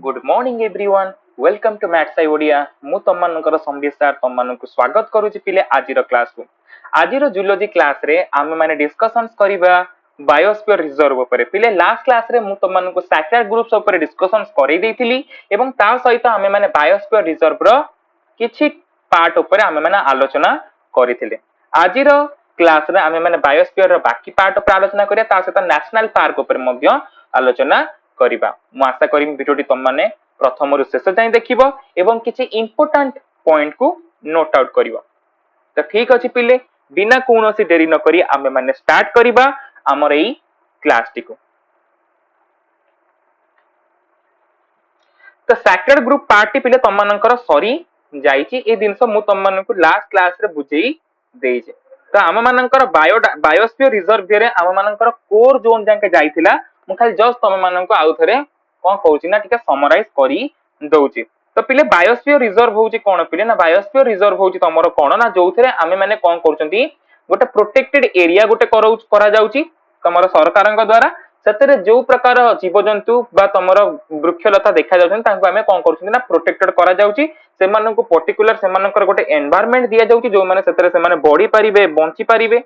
Good morning everyone welcome to maths I Odia मु तमनकर Sambit sir तमनकु स्वागत करूची पिले आजिर क्लास को आजिर जूलॉजी क्लास रे आमे माने डिस्कशंस करिबा बायोस्फीयर रिजर्व ऊपर पिले लास्ट क्लास रे मु तमनकु सैक्रेड ग्रुप्स ऊपर डिस्कशंस करि देइथिली एवं ता सहित आमे माने बायोस्फीयर रिजर्व रो किछि पार्ट ऊपर आमे माने आलोचना करिथिले आजिर क्लास रे आमे माने बायोस्फीयर रो बाकी पार्ट ऊपर आलोचना करिया ता सहित नेशनल पार्क ऊपर मध्य आलोचना करिबा मु आशा करिम वीडियोटी तम माने प्रथम रु शेष जाय देखिबो एवं किछि इंपोर्टेंट पॉइंट को नोट आउट करिवो तो ठीक अछि पिले बिना कोनोसी देरी न करी आमे माने स्टार्ट करिबा हमर एई क्लास टी को तो सैक्रेड ग्रुप पार्टी पिले तम मानकर सरी जाईची ए दिनस मु तम मानकु लास्ट क्लास रे बुझेई देइचे तो आम मानकर बायोस्फीयर रिजर्व रे आम मानकर कोर जोन जाके जाईथिला मु खाली जस्ट तम मानकु आउ थरे कोन कहूची ना टिके समराइज करी दउची तो पिले बायोस्फीयर रिजर्व होची कोन पिले ना बायोस्फीयर रिजर्व होची तमरो कोन ना जोथरे आमे माने कोन करचंती गोटे प्रोटेक्टेड एरिया गोटे करा जाउची तमरो सरकारन द्वारा सेतरे जो प्रकार जीवजंतु बा तमरो वृक्षलता देखा जाउछन तांको आमे कोन करचंती ना प्रोटेक्टेड करा जाउची सेमाननको पर्टिकुलर सेमानकर गोटे एनवायरनमेंट दिया जाउची जो माने सेतरे सेमाने बढी परिबे बंची परिबे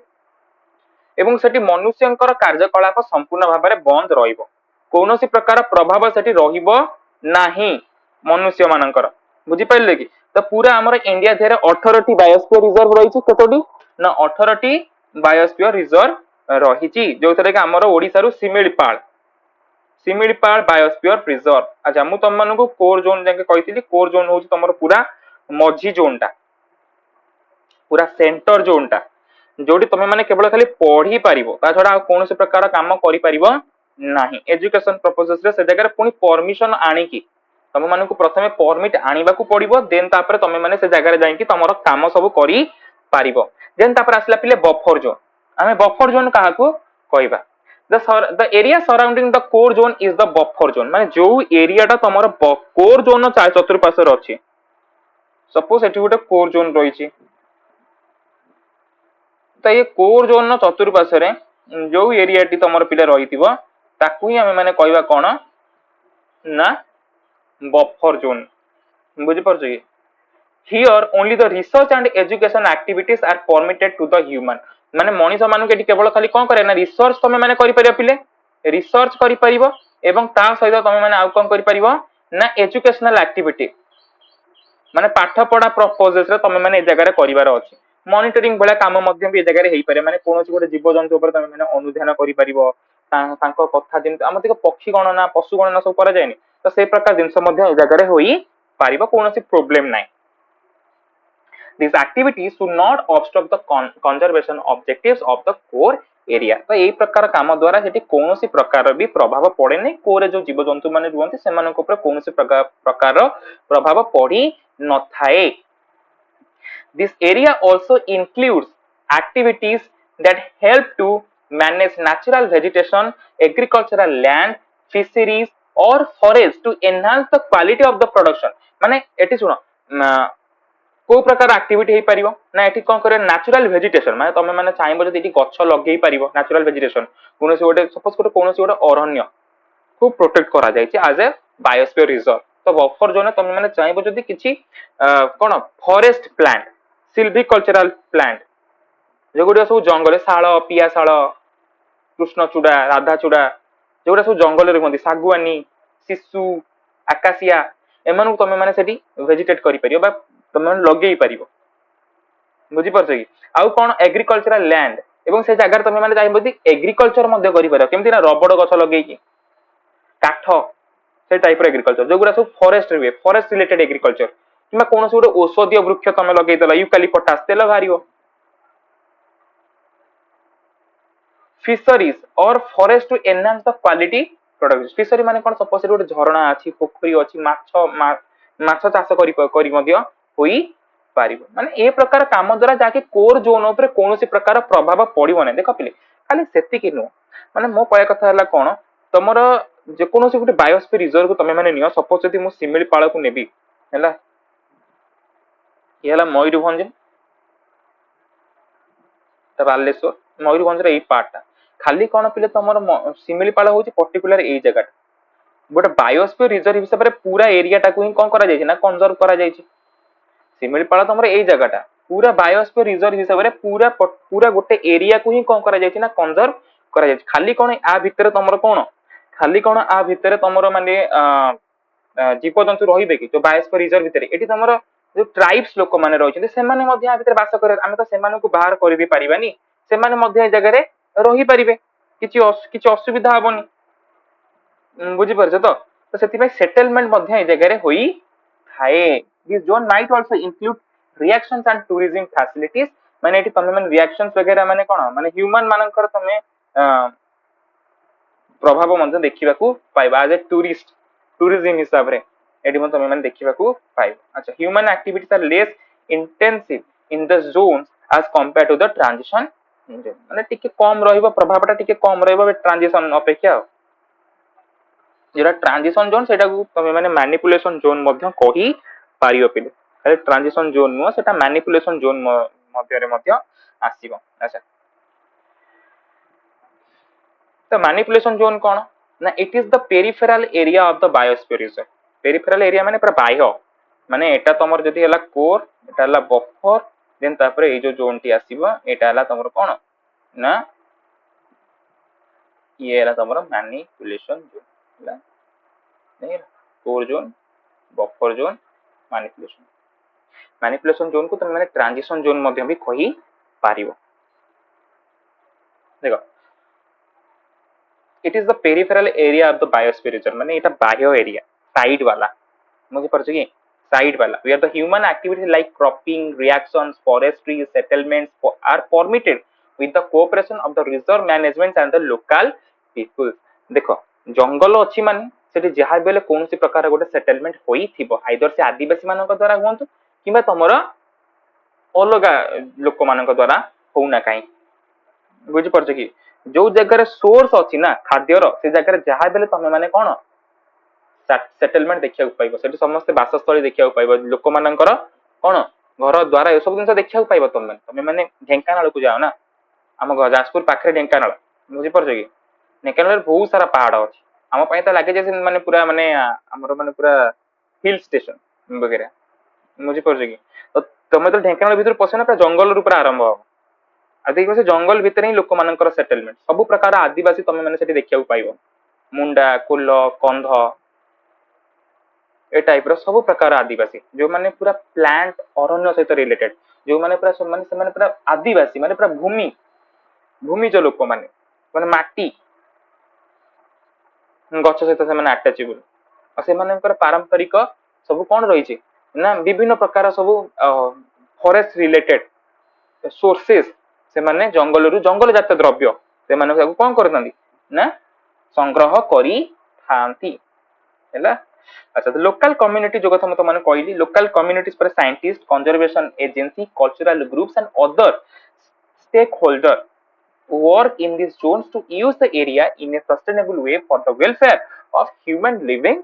एवं सेठी मनुष्यंकर कार्यकलाप संपूर्ण भाव में बंद रहिबो कौनसी प्रकार प्रभाव सेठी रहिबो नाही मनुष्य मानकर बुझी पाइले कि तो पूरा हमर इंडिया धेरे 18 टी बायोस्फीयर रिजर्व रहिछि केतोडी ना 18 टी बायोस्फीयर रिजर्व रहिछि जोथरे कि हमर ओडिसा रु सिमिलपाल बायोस्फीयर रिजर्व अच्छा मु तम मानकु कोर जोन जाके कहिथिली कोर जोन होछि तमर पूरा मझी जोनटा पूरा सेंटर जोनटा जोडी तमे माने केवल खाली पढ़ी पारिबो ता छडा कोन से प्रकार काम करि पारिबो नाही एजुकेशन पर्पसेस रे से जगह पुनी परमिशन आनी की तमे माने को प्रथमे परमिट आनिबा को पड़िबो देन तापर तमे माने से जगह रे जाई कि तमरो काम सब करि पारिबो देन तापर आसला पिले बफर जोन आमे बफर जोन काहा को कहिबा the area surrounding the core zone is the buffer zone माने जो एरिया टा तमरो कोर जोन चतुर्पार्श्व रे अछि सपोज एठी गोटे कोर जोन रहिछि तो ये कोर जोन न चतुर्पार्श्व रे जो एरिया टी तमर पिले रहितिबो ताकू ही हमें माने कहबा कोन ना बफर जोन बुझि परछी here only the research and education activities are permitted to the human माने मनीष मानु के केवल खाली कोन करे ना रिसर्च तमे माने करि परिबो पिले रिसर्च करि परिबो एवं ता सहित तमे माने आउ कोन करि परिबो ना एजुकेशनल एक्टिविटी माने पाठ पढा प्रपोजल्स रे तमे माने ए जगह रे करिवार अछि मॉनिटरिंग भले काम मध्यम भी ए जगह रे हेई पारे माने कोनोसी गोटे जीवजंतु ऊपर तमे माने अनुध्यान करि परिबो तांको कथा दिन हम देखो पक्षी गणना पशु गणना सब करा जायनी तो से प्रकार जिंस मध्य ए जगह रे होई पारिबो कोनोसी प्रॉब्लम नाही this activities should not obstruct the conservation objectives of the core area तो एई प्रकार काम द्वारा सेठी कोनोसी प्रकार भी प्रभाव पड़े नै कोरे जो जीवजंतु माने रुहंती सेमानक ऊपर कोनोसी प्रकार प्रभाव पड़ी न थाए This area also includes activities that help to manage natural vegetation, agricultural land, fisheries or forests to enhance the quality of the production. माने एटी सुनो को प्रकार एक्टिविटी हे परिबो ना एटी कोन करे नेचुरल वेजिटेशन माने तमे माने चाहिबो जदि एटी गच्छ लगेई परिबो नेचुरल वेजिटेशन कोनोसी गोटे सपोज कोनोसी गोटे अरण्य को प्रोटेक्ट करा जायछि एज ए बायोस्फीयर रिजर्व तो बफर जोन तमे माने चाहिबो जदि किछि कोन forest plant silvicultural plant Joguda सब जंगल शाल पियाशाल कृष्णचूड़ा राधाचूड़ा जोगुडा सब जंगल रे होंदी सागुआनी शिशु आकाशिया एमन को तमे माने सेठी वेजिटेट करि परियो बा तमे माने लगेई परियो बुझी परछ कि आउ कोन एग्रीकल्चरल लैंड एवं से जगह तमे माने चाहि बदी एग्रीकल्चर मध्ये करि परियो केमति ना रबड़ गछ लगेई कि काठ से टाइप रो एग्रीकल्चर जोगुडा सब फॉरेस्ट रे फॉरेस्ट रिलेटेड एग्रीकल्चर किमा कोनोसी गोटे औषधीय वृक्ष तमे लगेई देला यूकालिप्टस तेल भारियो फिशरीज और forest to enhance the quality product fishery माने कोन सपोज गोटे झरणा अछि पोखरी अछि माछ चाष करी मध्य होई पारिबो माने ए प्रकार काम द्वारा जाके कोर जोन ऊपर कोनोसी प्रकार प्रभाव पड़िबो नै देखो पिले खाली सेति कि नो माने मो कहया कथा हला कोन तमरो जे कोनोसी गोटे बायोस्फीयर रिजर्व को तमे माने नियो सपोज यदि मु सिमिलपाल को नेबी हैला ये मयूरभंज बालेश्वर मयूरभंज रे पार्टा खाली कौन पिले तुम सिमिलपाल हूँ पर्टिकुलर यही जगह गोटे बायोस्फीयर रिजर्व हिसाब से पूरा एरिया टाकू ही कौन करा जायछि ना कंजर्व करा जायछि। शिमिलीपाल तुम एई जगहटा पूरा बायोस्फीयर रिजर्व हिसाब से पूरा पूरा गोटे एरिया को ही कौन करा जायछि ना कंजर्व करा जायछि। खाली कौन आ भितर तुमर कौन खाली कौन आ भितर तुमर माने जीवजंतु रहिबे कि जो बायोस्फीयर रिजर्व भितर एठी तुमर जो ट्राइब्स लोक माने रहिछन्ते सेमाने मध्ये आ भितर बास करे आमे तो सेमाने को बाहर करि दे परिबानी सेमाने मध्ये ए जगह रे रहि परिबे किछि असुविधा हबनी। बुझी परछ तो सेति सेटलमेंट मध्ये ए जगह रे होई थाए। This zone might also include reactions and tourism facilities माने एठी तमे माने रिएक्शंस वगैरह माने कोन माने ह्यूमन मानकर तमे प्रभाव मध्ये देखिबा को पाइबा एज ए टूरिज्म हिसाब रे एठी म तमे माने देखिबा को पाइबा। अच्छा human activities are less intensive in the zones as compare to the transition माने टिके कम रहइबो प्रभावटा टिके कम रहइबो ट्रांजिशन अपेक्षा। जेटा ट्रांजिशन जोन सेटा को तमे माने मैनिपुलेशन जोन मध्ये कहि पारियो पिले खाली ट्रांजिशन जोन नो सेटा मैनिपुलेशन जोन मध्ये रे मध्ये आसीबो। अच्छा तो मैनिपुलेशन जोन कौन ना it is the peripheral area of the biosphere reserve. Peripheral area माने पूरा बाह्य माने एटा तमर जदी हला कोर एटा हला बफर देन तापरे ए जो जोन टी आसीबो एटा हला तमर कोन ना ये हला तमर मैनिपुलेशन जोन हला नहीं core zone buffer zone manipulation manipulation zone को तुम माने ट्रांजिशन जोन मध्ये भी कहि पारिबो। देखो it is the peripheral area of the biosphere reserve माने एटा बाह्य एरिया साइड वाला मुझे परछ कि साइड वाला we are the human activities like cropping reactions forestry settlements are permitted with the cooperation of the reserve management and the local people. देखो जंगल अछि माने सेठी जहा बेले कोनसी प्रकार गोटे सेटलमेंट होई थिबो आइदर से आदिवासी मानक द्वारा हुंतु किबा तमरा अलगा लोक मानक द्वारा होउना काई। बुझी परछ कि जो जगह सोर्स अछि ना खाद्यर से जगह जहा बेले तमे माने कोन सेटलमेंट देखिया पाइबो सेठी समस्त बासस्थली देखिया पाइबो लोक मानकर कोन घर द्वारा ए सब दिन देखिया पाइबो। तमे माने ढेंकानाल को जाओ ना आम जाजपुर पाखरे ढेंकानाल बुझी परछ कि ढेंकानाल बहुत सारा पहाड़ अछि आम पई त लागे जे माने पूरा माने हमर माने पूरा हिल स्टेशन वगैरह बुझी परछ कि तो तमे तो ढेंकानाल भीतर पसना पूरा जंगल रु पूरा आरंभ हो आ देखो से जंगल भीतर ही लोक मानकर सेटलमेंट सब प्रकार आदिवासी तमे माने सेठी देखिया पाइबो मुंडा कुल कंध ए टाइप रो सब प्रकार आदिवासी जो माने पूरा प्लांट अरण्य सहित रिलेटेड जो माने पूरा सब माने पूरा आदिवासी माने पूरा भूमि भूमि जो लोक माने माने माटी गछ सहित से माने अटैचेबल आ से मानकर पारंपरिक सब कोन रही छि ना विभिन्न प्रकार सब फॉरेस्ट रिलेटेड सोर्सेस से माने जंगल जात द्रव्य से माने कोन करथांती ना संग्रह करी थांती हैला। अच्छा तो लोकल कम्युनिटी जो कथा मैं कहली लोकल कम्युनिटीज पर scientist conservation agency cultural groups and other stakeholder work in these zones to use the area in a sustainable way for the welfare of human living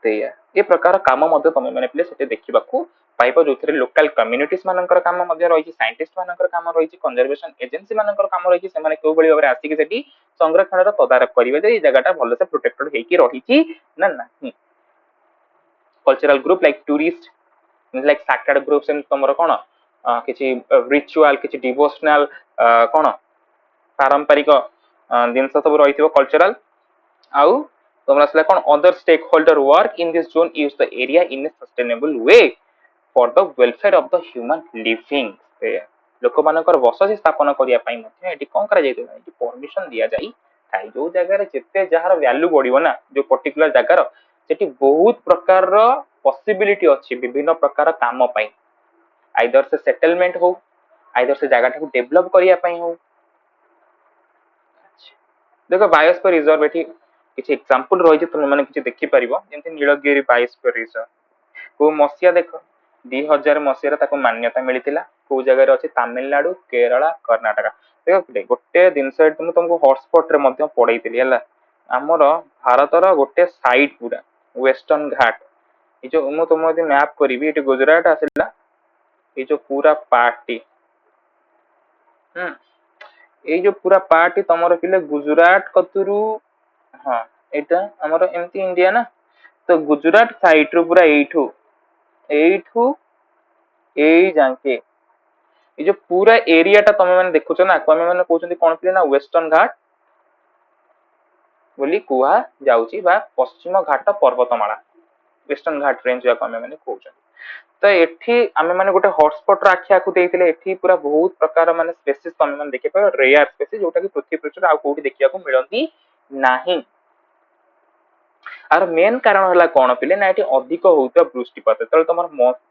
there। ए प्रकार काम मध्ये तमे माने प्ले सेटे देखिबा को पाइबो जोथरे local communities मानकर काम मध्ये रही साइंटिस्ट मानकर काम रही कंजर्वेशन एजेंसी मानकर काम रही से माने को बळी भाबरे आसी कि सेठी संरक्षण रो तदारक करिवे जे ए जगहटा भलो से प्रोटेक्टेड हेकी रही छि ना नाही। Cultural group like tourist like sacred groups and तमरो कोन किछि रिचुअल किछि डिवोशनल कोन पारंपरिक दिन सब रही कल्चरल आउ तुम कौन other stakeholder work in this zone use the area in a sustainable way for the welfare of the human living. लोक मानकर बसति स्थापन करिया पई मध्ये एटी कोन करा जाय परमिशन दिया जाई थाई जो जगह रे जेते जहार वैल्यू बढ़िबो ना जो पर्टिकुलर जगह सेठी बहुत प्रकार रो पॉसिबिलिटी अछि विभिन्न प्रकार काम पई आइदर से सेटलमेंट हो आइदर से जगह को डेवलप करिया पई हो। देखो बायोस्फीयर रिजर्व एठी किछि एग्जांपल रही जे तुम माने किछि देखि परिबो जेंति नीलगिरी बायोस्फीयर रिजर्व को मसिया देखो 2000 मसिया रे ताको मान्यता मिलितिला को जगह रे अछि तमिलनाडु केरला कर्नाटक। देखो गोटे दिन से तुमको हॉटस्पॉट रे मध्ये पढैतिली हला हमर भारत रो गोटे साइड पूरा वेस्टर्न घाट ए जो मु तुम यदि मैप करिवि एठी गुजरात आसिला ए जो पूरा पार्टी ए जो पूरा पार्टी तमर पिले गुजरात कतुरु हाँ एटा हमर एमती इंडिया ना तो गुजरात साइड रो पूरा एठू एई जाके ये जो पूरा एरिया टा तमे माने देखुछ ना तमे माने कहउछन्ती कोन पिले ना वेस्टर्न घाट बोली कुहा जाउची बा पश्चिम घाट पर्वतमाला वेस्टर्न घाट रेंज या तमे माने कहउछन तो एठी आमे माने गोटे हॉटस्पॉट राखिया को देइतिले एठी पूरा बहुत प्रकार माने स्पेसीज तमे माने देखि पाबो रेयर स्पेसीज जोटा कि पृथ्वी पृष्ठ आ कोठी देखिया को मिलंती नाही आर मेन कारण हला कोन पिले ना एठी अधिक होउता वृष्टिपात तले तमर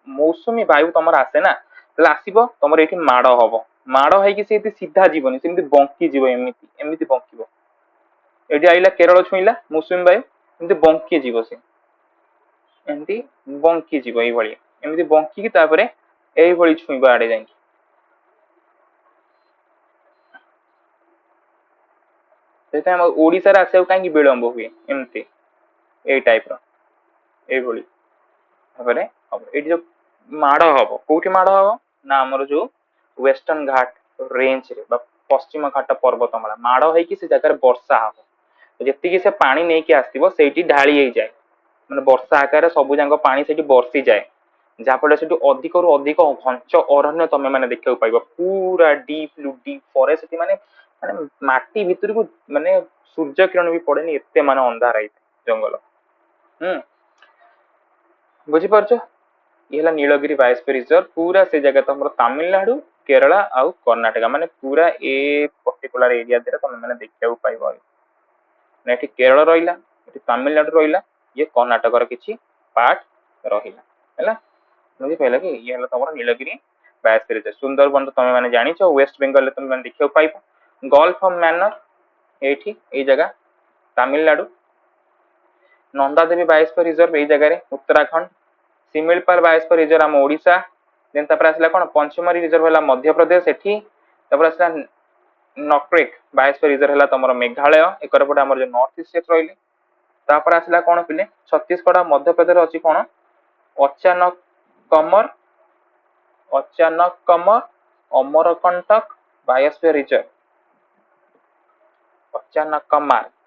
मौसमी वायु तमर आसे ना तले आसीबो तमर एठी माड़ है कि से सीधा जीवनी सेमती बंकी जीव एमिति एमिति बंकीबो एठी आइला केरल छुइला मौसमी वायु एमती बंकी जीव से एमती बंकी जीव एई भଳି एमती बंकी कि तापरे एई भଳି छुइबा आडे जाई सेटा हम ओडिसा रा आसे काई विलंब हुए एमती एई टाइप रो एई भଳି भाबरे अब एठी जो माड़ हबो कोठी माड़ हबो ना हमर जो वेस्टर्न घाट रेंज रे बा पश्चिम घाट पर्वतमाला माड़ है कि से जगह वर्षा हबो जेति से पानी नै कि आसीबो सेठी ढाली हे जाय माने वर्षा आकार सब जांग पानी सेठी बरसी जाए जहाँ फल से अधिक रु अधिक घंच अरण्य तमे माने देखा पाइब पूरा डीप फॉरेस्ट माने माने माटी भितर को माने सूर्य किरण भी पड़ेनी एते माने अंधार है जंगल बुझी पारछो ये हला नीलगिरी बायोस्फीयर रिजर्व पूरा से जगह तुम तमिलनाडु केरला आउ कर्णाटक माने पूरा ए पर्टिकुलर एरिया दे तुम माने देखा पाइब एठी केरल रहिला एठी तमिलनाडु रहिला ये कर्णाटक र किछि पार्ट रहिला हैला बुझी पाइला कि ये हला तमरो नीलगिरी बायोस्फीयर रिजर्व सुंदरबन तुम माने जानिछो वेस्ट बंगाल तुम माने देखा पाइब गल्फ ऑफ मैनर एठी ए जगह तमिलनाडु नंदादेवी बायोस्फीयर रिजर्व ए जगह रे उत्तराखंड सिमिलपाल बायोस्फीयर रिजर्व आम ओडिशा देन तापर आसला कोन पंचमरी रिजर्व हला मध्य प्रदेश एठी तापर आसला नक्रेक बायोस्फीयर रिजर्व हला तमरो मेघालय एकर पटे हमर जो नॉर्थ ईस्ट स्टेट रहिली तापर आसला कोन पिले छत्तीसगढ़ मध्य प्रदेश अछि कोन अचानक कमर अमरकंटक बायोस्फीयर रिजर्व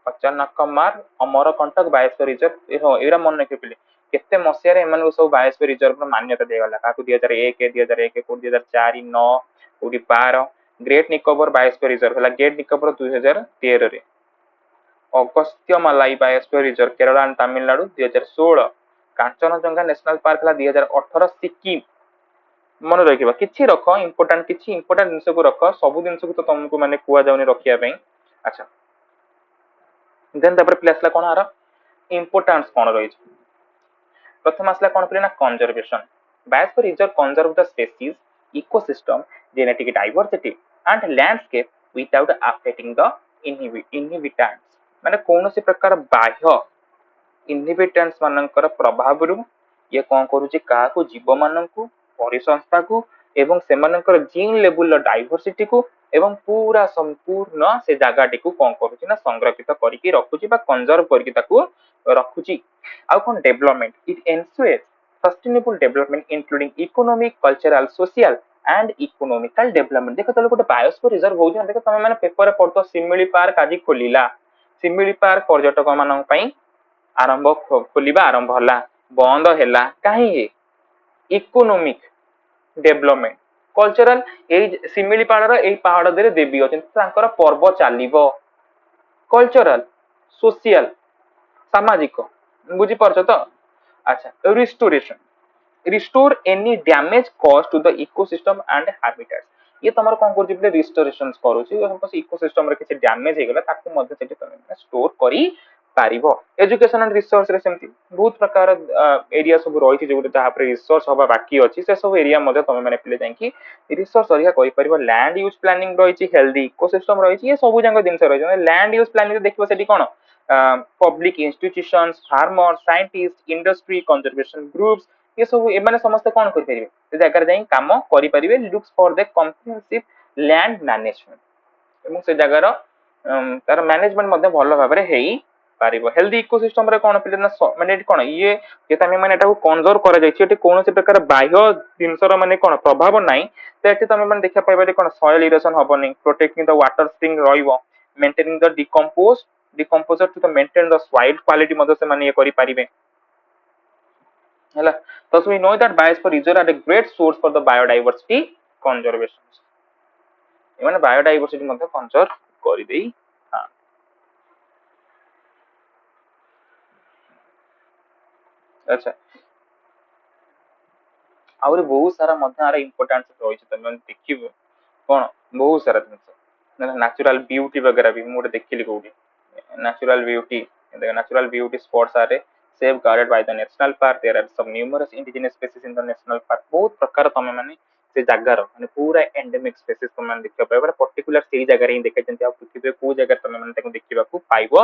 अचानक Kumar Amarkantak biosphere reserve era मन रखे पिले केते मसिया रे एमान सब बायोस्फीयर रिजर्व मान्यता देगला काकु 2001 2004 9 कोडी 12 ग्रेट निकोबर बायोस्फीयर रिजर्व हला ग्रेट निकोबर 2013 रे Agasthyamalai biosphere reserve Kerala and Tamil Nadu 2016 Kanchenjunga national park हला 2018 सिक्किम मन रखिबा किछि रख इंपोर्टेंट जिंस को रख सब जिंस को तो तुमको माने कुआ जाउनी रखिया पई अच्छा देन तापर प्लेसला कोन आरा इंपोर्टेंस कोन रही प्रथम आसला कोन प्ले ना conservation biosphere reserve conserve the species ecosystem genetic diversity and landscape without affecting the inhabitants माने कोनोसी प्रकार बाह्य इनहिबिटेंट्स मानकर प्रभाव रु ये कोन करूची का को जीव माननकु परिसंस्था को एवं सेमानकर जीन लेवल डाइवर्सिटी को एवं पूरा संपूर्ण से जगह को कौन करुची ना संरक्षित करके रखुची बा कंजर्व करके ताको रखुची आउ कोन development it ensures sustainable development including economic cultural social and economical development देखो तले गोटे बायोस्फीयर रिजर्व होउछ देखो तमे माने पेपर पढतो सिमिली पार्क आज खोलिला सिमिली पार्क पर्यटक मानन पई आरंभ खोलिबा आरंभ हला बंद हैला काहे इकोनॉमिक डेवलपमेंट कल्चरल ए सिमिलीपाड़ ए पहाड़ दे देवी अच्छा पर्व चलो कल्चरल सोशल सामाजिक बुझीपार तो अच्छा restoration restore any damage cause to the ecosystem and habitats ये तुम कौन कर रिस्टोरेशन करूँ इकोसिस्टम किसी डैमेज होगला ताको मध्य सेठी तुम स्टोर करी पारिबो एजुकेशन एंड रिसर्च रे सेमती बहुत प्रकार एरिया सब रही जो जहाँ पर रिसर्च हवा बाकी अच्छी से सब एरिया मध्य तुम मैंने पिले जाकि रिसर्च अरिया करि परिबो लैंड यूज प्लानिंग रही हेल्दी इकोसिस्टम रही ये सब जंग जिनस रही लैंड यूज प्लानिंग देखिबो सेठी कोन public institutions farmer scientist industry conservation groups ये सब एमाने समस्त कोन करि परिबे से जगह जाई काम करि परिबे looks for the comprehensive land management एवं से जगह तार मैनेजमेंट मध्य भल भाव में हेई पारिबो हेल्दी इकोसिस्टम रे कोन पिले ना माने कोन ये जेता माने एटा को कंजर्व करा जाय छी कोनोसी प्रकार बाह्य जिनसर माने कोन प्रभाव नाही तो एटी तमे माने देखा पाइबा कोन सॉइल इरोजन हबनी प्रोटेक्टिंग द वाटर स्प्रिंग रहिबो maintaining the decompose decomposer to the maintain the soil quality ମଧ୍ୟ ସେମାନେ ଇଏ କରିପାରିବେ ହେଲା thus we know that biosphere reserve are a great source for the biodiversity conservation ଏମାନେ biodiversity ମଧ୍ୟ conserve କରିଦେଇ ଆଚ୍ଛା ଆହୁରି ବହୁତ ସାରା ମଧ୍ୟ ଆର ଇମ୍ପୋର୍ଟାନ୍ସ ରହିଛି ତମେ ଦେଖିବ କଣ ବହୁତ ସାରା ଜିନିଷ ନ୍ୟାଚୁରାଲ ବିୟୁଟି ବଗେରା ବି ମୁଁ ଗୋଟେ ଦେଖିଲି କୋଉଠି natural beauty spots are safeguarded by the national park there are some numerous indigenous species in the national park ବହୁତ ପ୍ରକାର ତମେ ମାନେ ସେ ଜାଗାର ମାନେ ପୁରା endemic species ତମେ ମାନେ ଦେଖିବାକୁ ପାଇବ particular ସେଇ ଜାଗାରେ ହିଁ ଦେଖାଇଛନ୍ତି ଆଉ ପୃଥିବୀରେ କୋଉ ଜାଗାରେ ତମେ ମାନେ ତାକୁ ଦେଖିବାକୁ ପାଇବ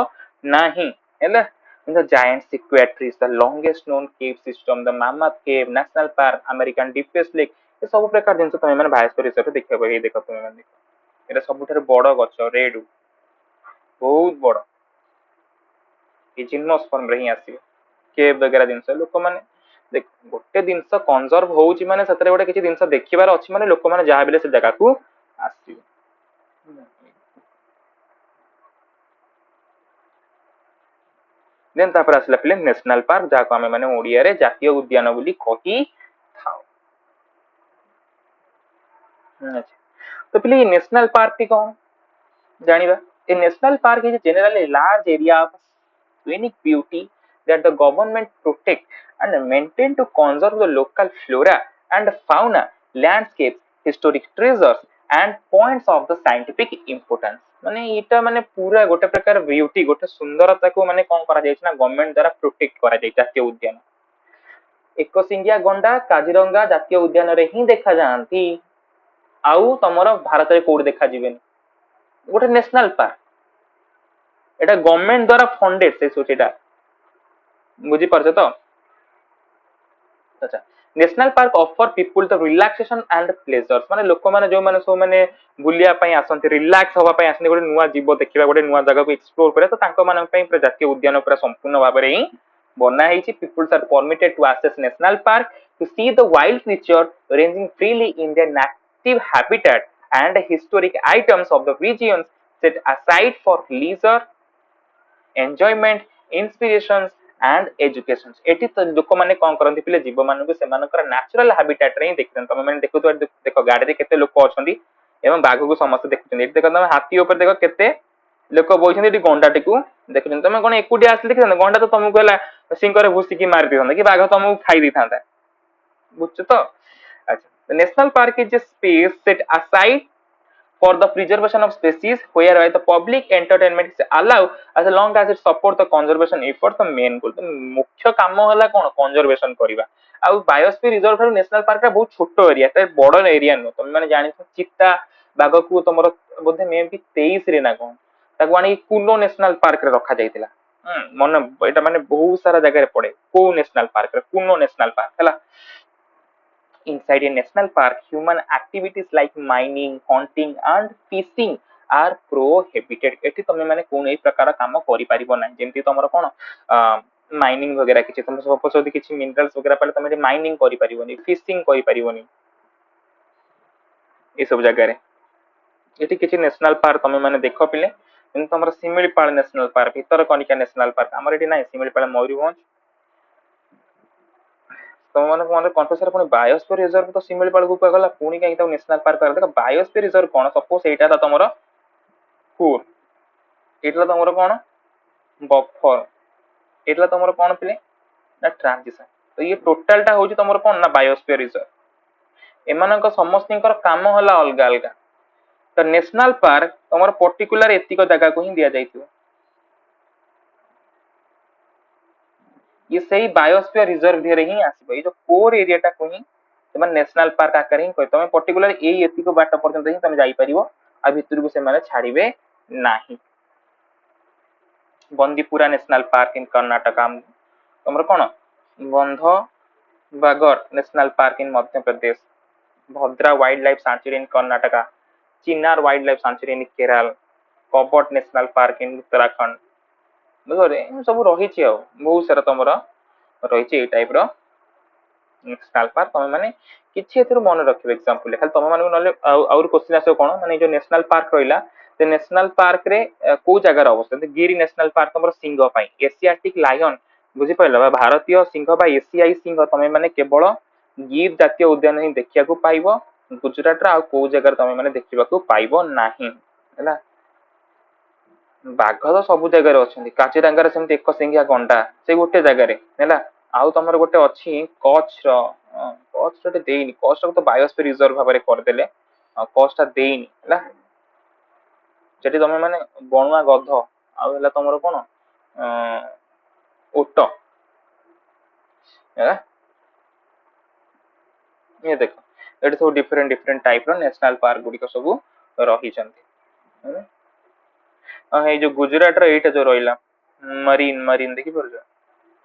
ନାହିଁ ହେଲା the giant sequoia trees the longest known cave system the mammoth cave national park american deepest lake ଏ ସବୁ ପ୍ରକାର ଜିନିଷ ତମେ ମାନେ ବାୟୋସ୍ଫିୟର ରିସର୍ଚ୍ଚ ଦେଖିବାକୁ ଏଇ ଦେଖ ତମେ ମାନେ ଏଟା ସବୁଠାରୁ ବଡ ଗଛ ରେଡ୍ ବହୁତ ବଡ ଏ ଜିମ୍ନୋସ୍ପର୍ମ ରେ ହିଁ ଆସିବ କେଭ୍ ବଗେରା ଜିନିଷ ଲୋକମାନେ ଦେଖ ଗୋଟେ ଜିନିଷ କନଜର୍ଭ ହଉଛି ମାନେ ସେଥିରେ ଗୋଟେ କିଛି ଜିନିଷ ଦେଖିବାର ଅଛି ମାନେ ଲୋକମାନେ ଯାହା ବି ସେ ଜାଗାକୁ ଆସିବେ ଦେନ୍ ତାପରେ ଆସିଲା ପିଲେ ନ୍ୟାସନାଲ ପାର୍କ ଯାହାକୁ ଆମେ ମାନେ ଓଡିଆରେ ଜାତୀୟ ଉଦ୍ୟାନ ବୋଲି କହିଥାଉ ତ ପିଲେ ଏ ନ୍ୟାସନାଲ ପାର୍କ ଟି କଣ ଜାଣିବା ଏ national park is generally large area of scenic beauty that the government protect and maintain to conserve the local flora and fauna, landscapes, historic treasures and points of the scientific importance. ମାନେ ଏଇଟା ମାନେ ପୁରା ଗୋଟେ ପ୍ରକାର beauty ଗୋଟେ ସୁନ୍ଦରତାକୁ ମାନେ କଣ କରାଯାଇଛି ନା ଗଭର୍ଣ୍ଣମେଣ୍ଟ ଦ୍ୱାରା ପ୍ରୋଟେକ୍ଟ କରାଯାଇଛି ଜାତୀୟ ଉଦ୍ୟାନ ଏକଶିଙ୍ଗିଆ ଗଣ୍ଡା କାଜିରଙ୍ଗା ଜାତୀୟ ଉଦ୍ୟାନରେ ହିଁ ଦେଖାଯାଆନ୍ତି ଆଉ ତମର ଭାରତରେ କୋଉଠି ଦେଖାଯିବେନି ଗୋଟେ ନ୍ୟାସନାଲ ପାର୍କ এটা গভর্নমেন্ট দ্বারা ফন্ডেড সেটা বুঝিপারছ তো আচ্ছা national park offer people the relaxation and pleasures মানে ଲୋକମାନେ ଯୋଉମାନେ ସବୁ ମାନେ ବୁଲିବା ପାଇଁ ଆସନ୍ତି ରିଲାକ୍ସ ହବା ପାଇଁ ଆସନ୍ତି ଗୋଟେ ନୂଆ ଜୀବ ଦେଖିବା ଗୋଟେ ନୂଆ ଜାଗାକୁ ଏକ୍ସପ୍ଲୋର କରିବା ତ ତାଙ୍କ ମାନଙ୍କ ପାଇଁ ପୁରା ଜାତୀୟ ଉଦ୍ୟାନ ପୁରା ସମ୍ପୂର୍ଣ୍ଣ ଭାବରେ ହିଁ ବନା ହେଇଛି peoples are permitted to access national park to see the wild creature ranging freely in their native habitat and historic items of the regions set aside for leisure enjoyment inspirations and education ଏଠି ତ ଲୋକମାନେ କଣ କରନ୍ତି ପିଲେ ଜୀବ ମାନଙ୍କୁ ସେମାନଙ୍କର natural habitat ରେ ହିଁ ଦେଖିଛନ୍ତି ତମେ ମାନେ ଦେଖୁଥିବ ଦେଖ ଗାଡିରେ କେତେ ଲୋକ ଅଛନ୍ତି ଏବଂ ବାଘକୁ ସମସ୍ତେ ଦେଖୁଛନ୍ତି ଏଠି ଦେଖ ତମେ ହାତୀ ଉପରେ ଦେଖ କେତେ ଲୋକ ବଇଛନ୍ତି ଏଠି ଗଣ୍ଡାଟିକୁ ଦେଖୁଛନ୍ତି ତମେ କଣ ଏକୁଟିଆ ଆସିଲେ ଦେଖିଥାନ୍ତ ଗଣ୍ଡା ତ ତମକୁ ହେଲା ସିଂହରେ ଭୁସିକି ମାରି ଦେଇଥାନ୍ତା କି ବାଘ ତମକୁ ଖାଇ ଦେଇଥାନ୍ତା ବୁଝୁଛ ତ ଆଚ୍ଛା national park is a space set aside for the preservation of species whereby the public entertainment is allowed as long as it support the conservation effort the main goal ତ ମୁଖ୍ୟ କାମ ହେଲା କଣ କନଜରଭେସନ କରିବା ଆଉ ବାୟୋସ୍ଫିୟର ରିଜର୍ଭ ଠାରୁ national park ଟା ବହୁତ ଛୋଟ ଏରିଆ ଏତେ ବଡ ଏରିଆ ନୁହଁ ତମେ ମାନେ ଜାଣିଛ ଚିତା ବାଘକୁ ତମର ବୋଧେ ମେ ବି 23 ରେ ନା କଣ ତାକୁ ଆଣି କୁନୋ ନ୍ୟାସନାଲ ପାର୍କ ରେ ରଖାଯାଇଥିଲା ମନେ ଏଇଟା ମାନେ ବହୁତ ସାରା ଜାଗାରେ ପଡେ କୋଉ ନ୍ୟାସନାଲ ପାର୍କ ରେ କୁନୋ ନ୍ୟାସନାଲ ପାର୍କ ହେଲା inside a national park human activities like mining hunting and fishing are prohibited ଏଠି ତମେ ମାନେ କୌଣସି ପ୍ରକାର କାମ କରିପାରିବ ନାହିଁ ଯେମିତି ତମର କଣ ମାଇନିଂ वगैरह କିଛି ତମେ ସପୋଜ ଯଦି କିଛି ମିନରାଲ୍ସ वगैरह ପାଇଲେ ତମେ ମାଇନିଂ କରିପାରିବନି ଫିशिଂ କରିପାରିବନି ଏ ସବୁ ଜାଗାରେ ଏଠି କିଛି ନ୍ୟାସନାଲ ପାର୍କ ତମେ ମାନେ ଦେଖ ପିଲେ ଯେମିତି ତମର Similipal national park Bhitarkanika national park ଆମର ଏଠି ନାହିଁ ଶିମିଳିପାଳ ମୟୂରଭଞ୍ଜ ତମ ମାନେ କଣ କଣ୍ଠସ୍ୱର ପୁଣି ବାୟୋସ୍ଫିୟର ରିଜର୍ଭ ତ ଶିମିଳିପାଳକୁ କୁହାଗଲା ପୁଣି କାହିଁକି ତାକୁ ନ୍ୟାସନାଲ ପାର୍କ କରା ଦେଖ ବାୟୋସ୍ଫିୟର ରିଜର୍ଭ କଣ ସପୋଜ ଏଇଟା ହେଲା ତମର ଫୁର ଏଇଟା ତମର କଣ ବଫର ଏଇଟା ତମର କଣ ପିଲେ ନା ଟ୍ରାନଜିସନ ତ ଇଏ ଟୋଟାଲ ଟା ହଉଛି ତମର କଣ ନା ବାୟୋସ୍ଫିୟର ରିଜର୍ଭ ଏମାନଙ୍କ ସମସ୍ତଙ୍କର କାମ ହେଲା ଅଲଗା ଅଲଗା ତ ନ୍ୟାସନାଲ ପାର୍କ ତମର ପର୍ଟିକୁଲାର ଏତିକ ଜାଗାକୁ ହିଁ ଦିଆଯାଇଥିବ ये सही बायोस्फीयर रिजर्व रे ही आसीबो ए जो कोर एरिया टा को ही तमे नेशनल पार्क आकार ही कोइ तमे पर्टिकुलर एई एतिको बाट पर्यंत ही तमे जाई परिबो आ भितर को से माने छाड़ीबे नाही Bandipur national park in Karnataka तमर कोन Bandhavgarh national park in Madhya Pradesh Bhadra wildlife sanctuary in Karnataka Chinnar wildlife sanctuary in Kerala Corbett national park in Uttarakhand बुझरे सब रही बहुत सारा तुम रही टाइप नेशनल पार्क तुम मैंने किसी मन रख एग्जांपल खाली तुम मानक ना क्वेश्चन आस कौन माने जो नेशनल पार्क रहा ते नेशनल पार्क रे को जगह अवस्थित गिर नेशनल पार्क तुम सिंह एशियाटिक लायन बुझिपार बा भारतीय सिंह बा एशियाई सिंह तमें मैंने केवल गिर जातीय उद्यान ही देखा पाइब गुजरात रो को जगह तमें मैंने देखा पाइब नहीं है बाघ तो सब जगह अच्छा काजीरंगा सेमती एक सिंघिया गंडा से गोटे जगार है आउ तुम गोटे अच्छी कच्छ कच्छ देनी कच्छ तो बायोस्फीयर रिजर्व भाव में करदे कच्छ देनी है ସେଠି ତମେ ମାନେ ବଣୁଆ ଗଧ ଆଉ ହେଲା ତମର କଣ ଓଟ ये देख एटी सब डिफरेंट डिफरेंट टाइप रो नेशनल पार्क गुडी सब रही ये जो गुजरात रो एटा जो रहिला मरीन मरीन देखि परछ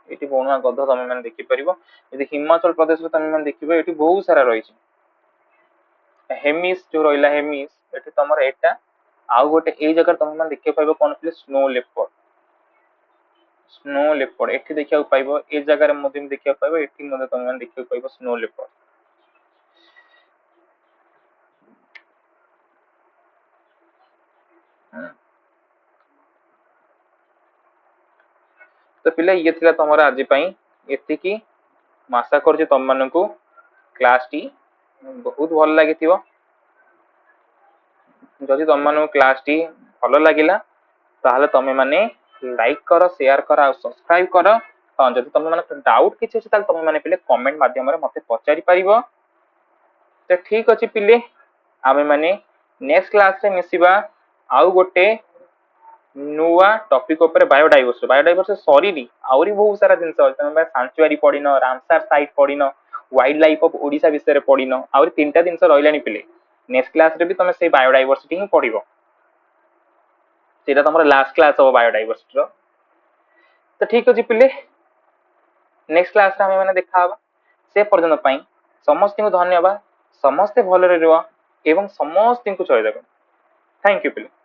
एटी बणुआ गध तमे माने देखि परिबो यदि हिमाचल प्रदेश रो तमे माने देखिबो एटी बहुत सारा रही हेमिस जो रहिला हेमिस एटी तमर एटा आउ गोटे ए जगह तुम मैंने देखिए पाइब कौन पे स्नो लेपर्ड एठी देखिया पाइब ए जगह रे देखिया पाइब एठी तुम मैंने देखिया पाइब स्नो लेपर्ड तो पिला ये थिला तमरा आज पई एतिकी आशा कर तुम मानू क्लास टी बहुत भल लगी जदि तुम मानू क्लास टी भल लगिला ताहले तमे माने लाइक कर शेयर कर आ सब्सक्राइब कर हाँ जदि तुम माने डाउट किछि अछि ताल तुम माने पिले कमेंट माध्यम रे मते पचारि परिबो तो ठीक अछि पिले आमे माने नेक्स्ट क्लास रे मिसिबा आउ गोटे नुआ टॉपिक ऊपर बायोडाइवर्सिटी सरीनी आउरी बहुत सारा जिनस अछि तमे सांचुआरी पढिनो रामसर साइट पढिनो वाइल्ड लाइफ ऑफ ओडिशा विषय रे पढिनो आउरी तीनटा जिनस रहिलानी पिले नेक्स्ट क्लास रे भी तमे से बायोडाइवर्सिटी ही पढिबो सेटा तुम लास्ट क्लास हम बायोडाइवर्सिटी तो ठीक अच्छे पिले नेक्स्ट क्लास रे मैंने देखा से पर्यटन समस्त को धन्यवाद समस्ते भलरे रुह एवं समस्त को चलिए थैंक यू पिले।